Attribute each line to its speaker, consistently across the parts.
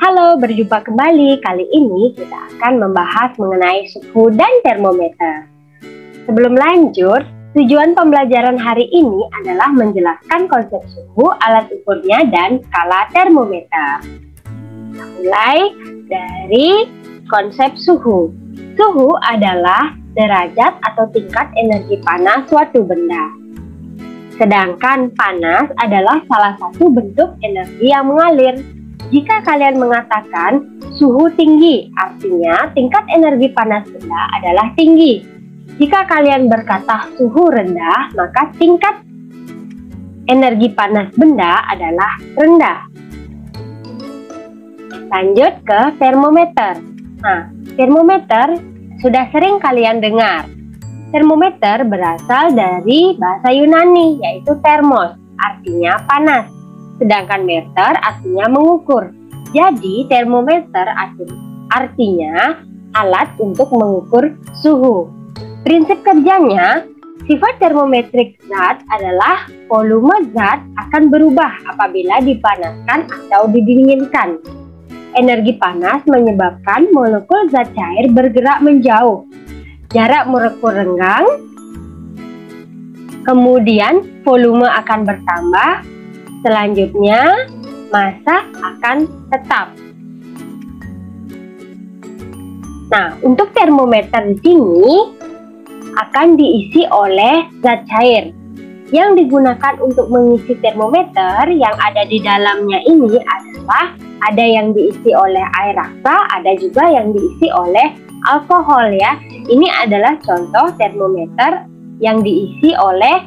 Speaker 1: Halo, berjumpa kembali. Kali ini kita akan membahas mengenai suhu dan termometer. Sebelum lanjut, tujuan pembelajaran hari ini adalah menjelaskan konsep suhu, alat ukurnya, dan skala termometer. Kita mulai dari konsep suhu. Suhu adalah derajat atau tingkat energi panas suatu benda. Sedangkan panas adalah salah satu bentuk energi yang mengalir. Jika kalian mengatakan suhu tinggi, artinya tingkat energi panas benda adalah tinggi. Jika kalian berkata suhu rendah, maka tingkat energi panas benda adalah rendah. Lanjut ke termometer. Nah, termometer sudah sering kalian dengar. Termometer berasal dari bahasa Yunani, yaitu thermos, artinya panas. Sedangkan meter artinya mengukur. Jadi termometer artinya alat untuk mengukur suhu. Prinsip kerjanya, sifat termometrik zat adalah volume zat akan berubah apabila dipanaskan atau didinginkan. Energi panas menyebabkan molekul zat cair bergerak menjauh. Jarak molekul renggang, kemudian volume akan bertambah. Selanjutnya, massa akan tetap. Nah, untuk termometer di sini akan diisi oleh zat cair. Yang digunakan untuk mengisi termometer yang ada di dalamnya ini adalah ada yang diisi oleh air raksa, ada juga yang diisi oleh alkohol ya. Ini adalah contoh termometer yang diisi oleh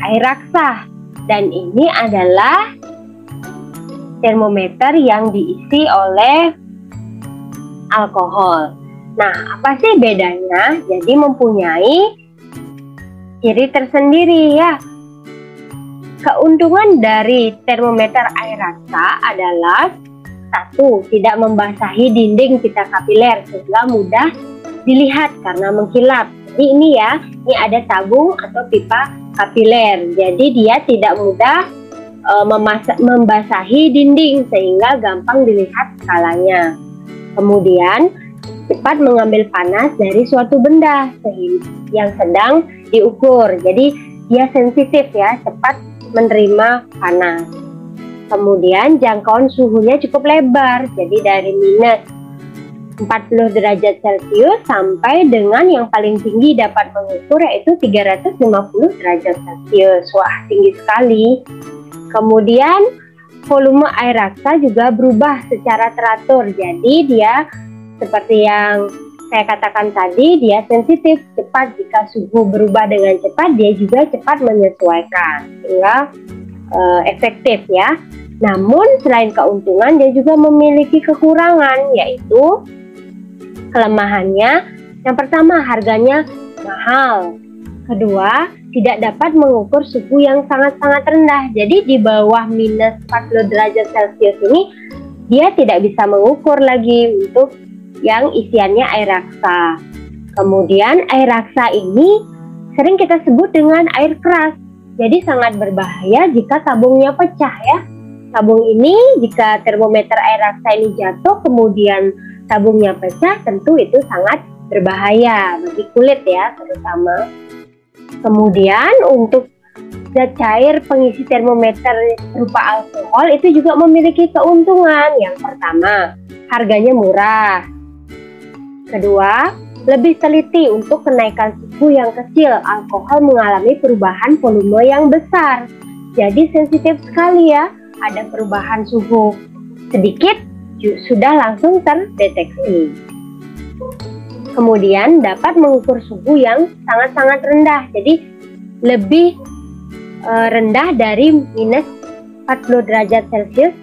Speaker 1: air raksa. Dan ini adalah termometer yang diisi oleh alkohol. Nah, apa sih bedanya? Jadi mempunyai ciri tersendiri ya. Keuntungan dari termometer air raksa adalah satu, tidak membasahi dinding pita kapiler sehingga mudah dilihat karena mengkilap. Jadi ini ya, ini ada tabung atau pipa kapiler. Jadi dia tidak mudah membasahi dinding sehingga gampang dilihat skalanya. Kemudian cepat mengambil panas dari suatu benda yang sedang diukur. Jadi dia sensitif ya, cepat menerima panas. Kemudian jangkauan suhunya cukup lebar. Jadi dari minus 40 derajat Celcius sampai dengan yang paling tinggi dapat mengukur yaitu 350 derajat Celcius. Wah, tinggi sekali. Kemudian volume air raksa juga berubah secara teratur. Jadi dia seperti yang saya katakan tadi, dia sensitif, cepat. Jika suhu berubah dengan cepat, dia juga cepat menyesuaikan sehingga efektif ya. Namun selain keuntungan, dia juga memiliki kekurangan, yaitu kelemahannya, yang pertama harganya mahal. Kedua, tidak dapat mengukur suhu yang sangat-sangat rendah. Jadi di bawah minus 40 derajat Celcius ini, dia tidak bisa mengukur lagi untuk yang isiannya air raksa. Kemudian air raksa ini sering kita sebut dengan air keras. Jadi sangat berbahaya jika tabungnya pecah ya. Tabung ini jika termometer air raksa ini jatuh kemudian tabungnya pecah, tentu itu sangat berbahaya bagi kulit ya terutama. Kemudian untuk zat cair pengisi termometer berupa alkohol itu juga memiliki keuntungan. Yang pertama, harganya murah. Kedua, lebih teliti untuk kenaikan suhu yang kecil. Alkohol mengalami perubahan volume yang besar. Jadi sensitif sekali ya. Ada perubahan suhu sedikit sudah langsung terdeteksi. Kemudian dapat mengukur suhu yang sangat-sangat rendah. Jadi lebih rendah dari minus 40 derajat Celcius.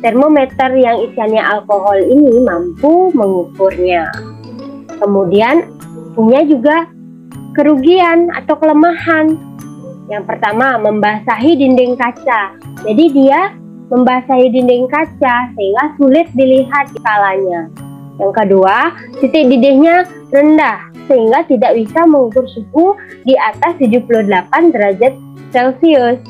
Speaker 1: Termometer yang isiannya alkohol ini mampu mengukurnya. Kemudian punya juga kerugian atau kelemahan. Yang pertama, membasahi dinding kaca. Jadi dia membasahi dinding kaca sehingga sulit dilihat skalanya. Yang kedua, titik didihnya rendah sehingga tidak bisa mengukur suhu di atas 78 derajat Celcius.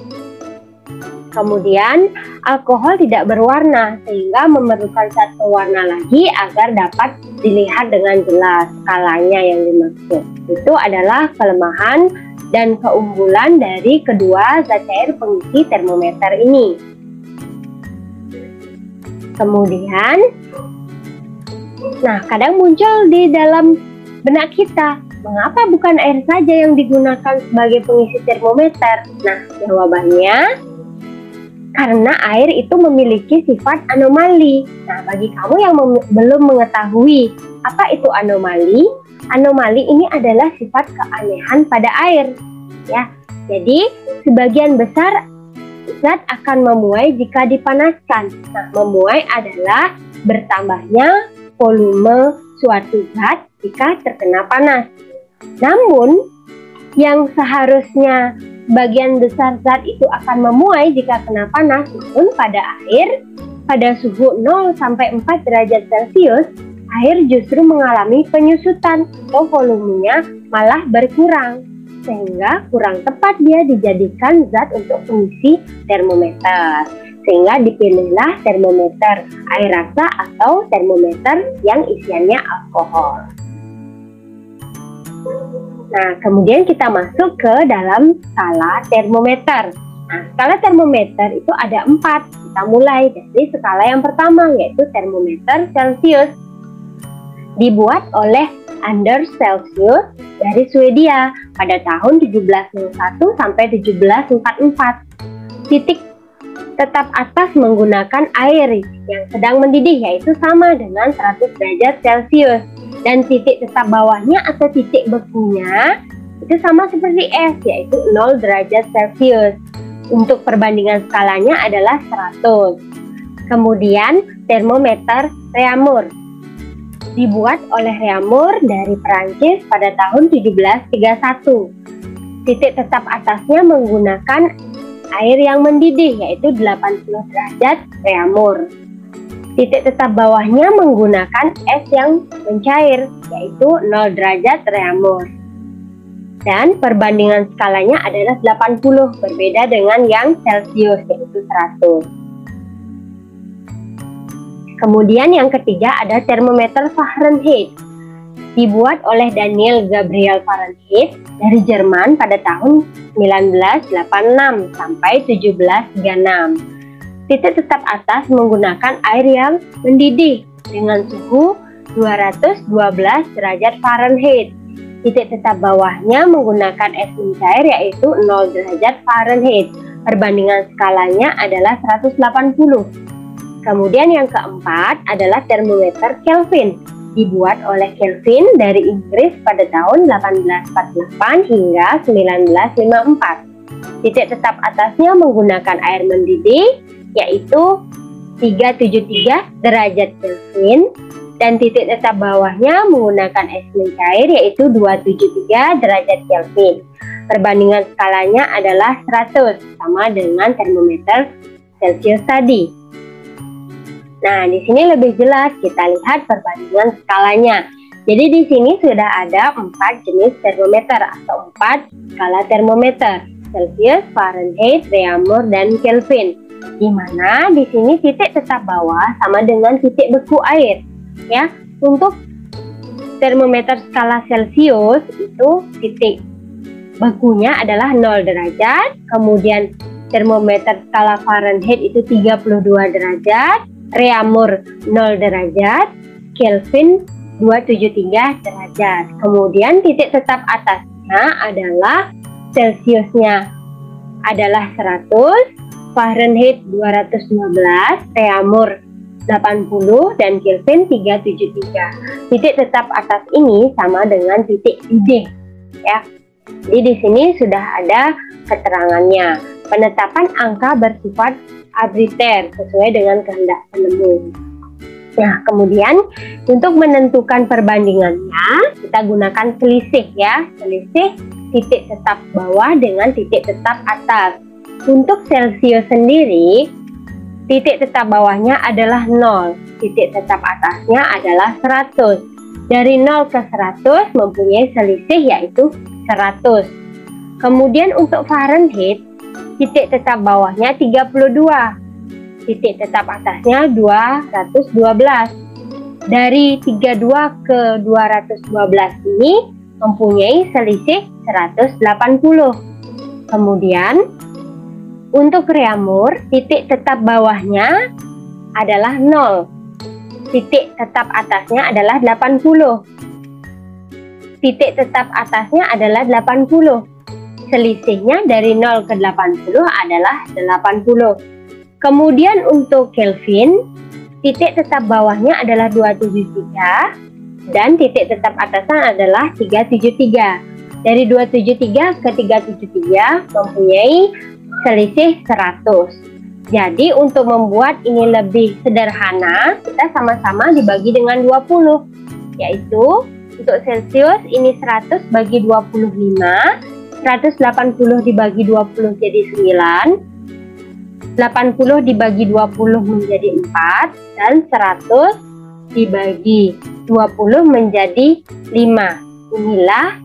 Speaker 1: Kemudian alkohol tidak berwarna sehingga memerlukan zat pewarna lagi agar dapat dilihat dengan jelas skalanya yang dimaksud. Itu adalah kelemahan dan keunggulan dari kedua zat cair pengisi termometer ini. Kemudian, kadang muncul di dalam benak kita, mengapa bukan air saja yang digunakan sebagai pengisi termometer? Jawabannya, karena air itu memiliki sifat anomali. Bagi kamu yang belum mengetahui apa itu anomali, anomali ini adalah sifat keanehan pada air. Jadi sebagian besar zat akan memuai jika dipanaskan. Memuai adalah bertambahnya volume suatu zat jika terkena panas. Namun, yang seharusnya bagian besar zat itu akan memuai jika kena panas, namun pada air, pada suhu 0 sampai 4 derajat Celcius, air justru mengalami penyusutan atau volumenya malah berkurang, sehingga kurang tepat dia dijadikan zat untuk pengisi termometer. Sehingga dipilihlah termometer air rasa atau termometer yang isiannya alkohol. Kemudian kita masuk ke dalam skala termometer. Skala termometer itu ada 4. Kita mulai dari skala yang pertama, yaitu termometer Celcius. Dibuat oleh Anders Celsius dari Swedia pada tahun 1701 sampai 1744. Titik tetap atas menggunakan air yang sedang mendidih, yaitu sama dengan 100 derajat Celcius. Dan titik tetap bawahnya atau titik bekunya itu sama seperti es, yaitu 0 derajat Celcius. Untuk perbandingan skalanya adalah 100. Kemudian termometer Reaumur. Dibuat oleh Reaumur dari Perancis pada tahun 1731. Titik tetap atasnya menggunakan air yang mendidih, yaitu 80 derajat Reaumur. Titik tetap bawahnya menggunakan es yang mencair, yaitu 0 derajat Reaumur. Dan perbandingan skalanya adalah 80, berbeda dengan yang Celcius, yaitu 100. Kemudian yang ketiga ada termometer Fahrenheit. Dibuat oleh Daniel Gabriel Fahrenheit dari Jerman pada tahun 1986 sampai 1736. Titik tetap atas menggunakan air yang mendidih dengan suhu 212 derajat Fahrenheit. Titik tetap bawahnya menggunakan es mencair, yaitu 0 derajat Fahrenheit. Perbandingan skalanya adalah 180. Kemudian yang keempat adalah termometer Kelvin. Dibuat oleh Kelvin dari Inggris pada tahun 1848 hingga 1954. Titik tetap atasnya menggunakan air mendidih, yaitu 373 derajat Kelvin, dan titik tetap bawahnya menggunakan es mencair, yaitu 273 derajat Kelvin. Perbandingan skalanya adalah 100, sama dengan termometer Celcius tadi. Di sini lebih jelas kita lihat perbandingan skalanya. Jadi di sini sudah ada 4 jenis termometer atau 4 skala termometer: Celcius, Fahrenheit, Reaumur, dan Kelvin. Di mana di sini titik tetap bawah sama dengan titik beku air. Untuk termometer skala Celcius itu titik bekunya adalah 0 derajat, kemudian termometer skala Fahrenheit itu 32 derajat, Reaumur 0 derajat, Kelvin 273 derajat. Kemudian titik tetap atasnya adalah Celciusnya adalah 100, Fahrenheit 212, Reaumur 80, dan Kelvin 373. Titik tetap atas ini sama dengan titik didih, Jadi di sini sudah ada keterangannya. Penetapan angka bersifat arbitrary sesuai dengan kehendak penemu. Kemudian untuk menentukan perbandingannya kita gunakan selisih, selisih titik tetap bawah dengan titik tetap atas. Untuk Celcius sendiri, titik tetap bawahnya adalah 0, titik tetap atasnya adalah 100. Dari 0 ke 100 mempunyai selisih, yaitu 100. Kemudian untuk Fahrenheit, titik tetap bawahnya 32, titik tetap atasnya 212. Dari 32 ke 212 ini mempunyai selisih 180. Kemudian untuk reamur, titik tetap bawahnya adalah 0. Titik tetap atasnya adalah 80. Titik tetap atasnya adalah 80. Selisihnya dari 0 ke 80 adalah 80. Kemudian untuk Kelvin, titik tetap bawahnya adalah 273 dan titik tetap atasnya adalah 373. Dari 273 ke 373 mempunyai selisih 100. Jadi untuk membuat ini lebih sederhana, kita sama-sama dibagi dengan 20. Yaitu untuk Celcius ini 100 bagi 25, 180 dibagi 20 jadi 9. 80 dibagi 20 menjadi 4 dan 100 dibagi 20 menjadi 5. Inilah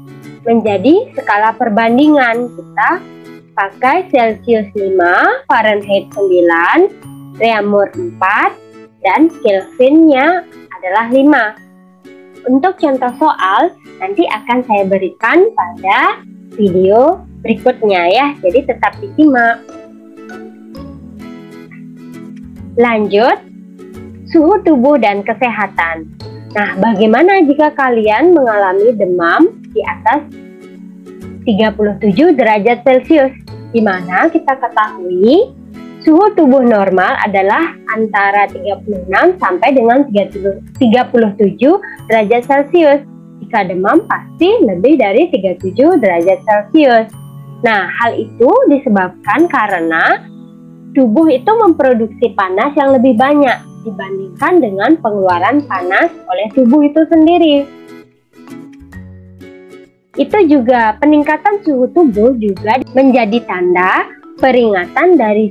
Speaker 1: menjadi skala perbandingan. Kita pakai Celcius 5, Fahrenheit 9, reamur 4 dan Kelvinnya adalah 5. Untuk contoh soal nanti akan saya berikan pada video berikutnya ya. Jadi tetap disimak. Lanjut, suhu tubuh dan kesehatan. Nah, bagaimana jika kalian mengalami demam di atas 37 derajat Celcius? Di mana kita ketahui suhu tubuh normal adalah antara 36 sampai dengan 37 derajat Celcius. Jika demam pasti lebih dari 37 derajat Celcius. Nah, hal itu disebabkan karena tubuh itu memproduksi panas yang lebih banyak dibandingkan dengan pengeluaran panas oleh tubuh itu sendiri. Itu juga peningkatan suhu tubuh juga menjadi tanda peringatan dari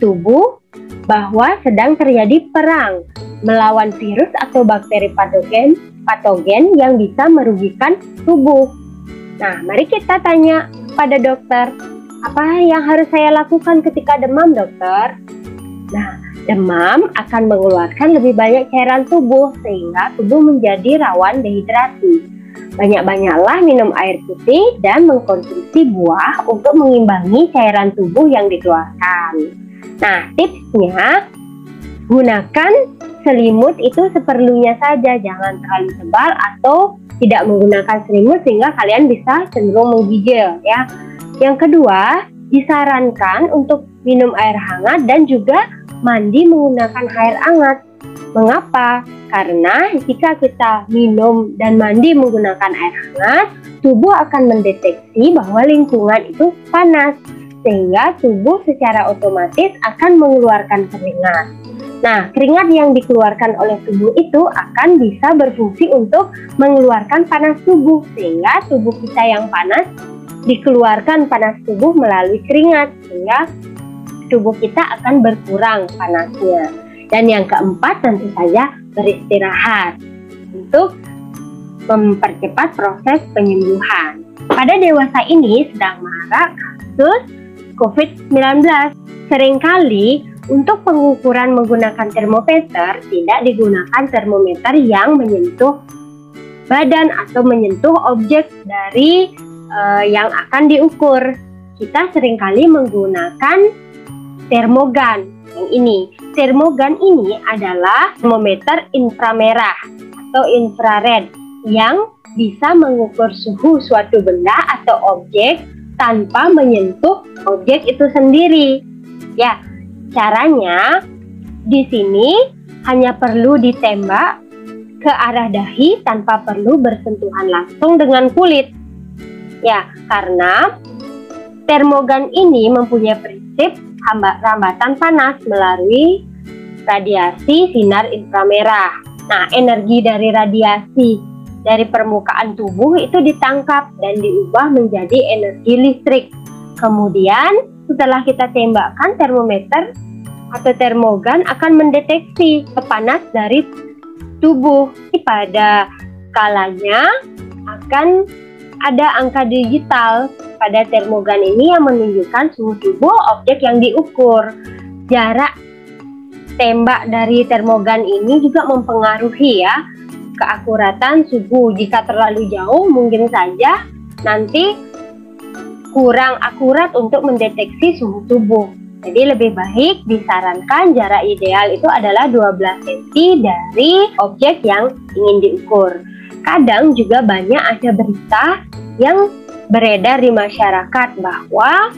Speaker 1: tubuh bahwa sedang terjadi perang melawan virus atau bakteri patogen yang bisa merugikan tubuh. Nah, mari kita tanya pada dokter, apa yang harus saya lakukan ketika demam, dokter? Nah, demam akan mengeluarkan lebih banyak cairan tubuh sehingga tubuh menjadi rawan dehidrasi. Banyak-banyaklah minum air putih dan mengkonsumsi buah untuk mengimbangi cairan tubuh yang dikeluarkan. Nah, tipsnya, gunakan selimut itu seperlunya saja, jangan terlalu tebal atau tidak menggunakan selimut sehingga kalian bisa cenderung menggigil ya. Yang kedua, disarankan untuk minum air hangat dan juga mandi menggunakan air hangat. Mengapa? Karena jika kita minum dan mandi menggunakan air hangat, tubuh akan mendeteksi bahwa lingkungan itu panas, sehingga tubuh secara otomatis akan mengeluarkan keringat. Nah, keringat yang dikeluarkan oleh tubuh itu akan bisa berfungsi untuk mengeluarkan panas tubuh, sehingga tubuh kita yang panas dikeluarkan panas tubuh melalui keringat, sehingga tubuh kita akan berkurang panasnya. Dan yang keempat tentu saja beristirahat untuk mempercepat proses penyembuhan. Pada dewasa ini sedang marak kasus COVID-19. Seringkali untuk pengukuran menggunakan termometer tidak digunakan termometer yang menyentuh badan atau menyentuh objek dari yang akan diukur. Kita seringkali menggunakan termogan. Yang ini, termogan ini adalah termometer inframerah atau infrared yang bisa mengukur suhu suatu benda atau objek tanpa menyentuh objek itu sendiri. Ya, caranya di sini hanya perlu ditembak ke arah dahi tanpa perlu bersentuhan langsung dengan kulit. Ya, karena termogan ini mempunyai prinsip rambatan panas melalui radiasi sinar inframerah. Nah, energi dari radiasi dari permukaan tubuh itu ditangkap dan diubah menjadi energi listrik. Kemudian, setelah kita tembakkan, termometer atau termogan akan mendeteksi panas dari tubuh. Pada skalanya akan ada angka digital pada termogan ini yang menunjukkan suhu tubuh objek yang diukur. Jarak tembak dari termogan ini juga mempengaruhi ya keakuratan suhu. Jika terlalu jauh mungkin saja nanti kurang akurat untuk mendeteksi suhu tubuh. Jadi lebih baik disarankan jarak ideal itu adalah 12 cm dari objek yang ingin diukur. Kadang juga banyak ada berita yang beredar di masyarakat bahwa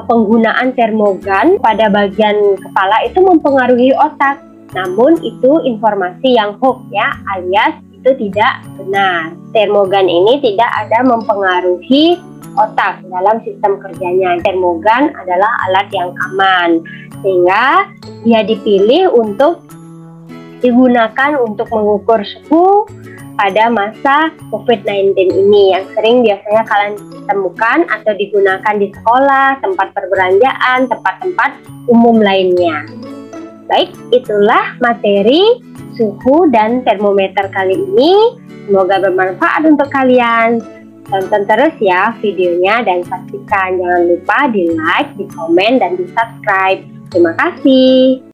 Speaker 1: penggunaan termogan pada bagian kepala itu mempengaruhi otak. Namun itu informasi yang hoax ya, alias itu tidak benar. Termogan ini tidak ada mempengaruhi otak dalam sistem kerjanya. Termogan adalah alat yang aman, sehingga dia dipilih untuk digunakan untuk mengukur suhu pada masa COVID-19 ini yang sering biasanya kalian temukan atau digunakan di sekolah, tempat perbelanjaan, tempat-tempat umum lainnya. Baik, itulah materi suhu dan termometer kali ini. Semoga bermanfaat untuk kalian. Tonton terus ya videonya dan pastikan jangan lupa di like, di komen, dan di subscribe. Terima kasih.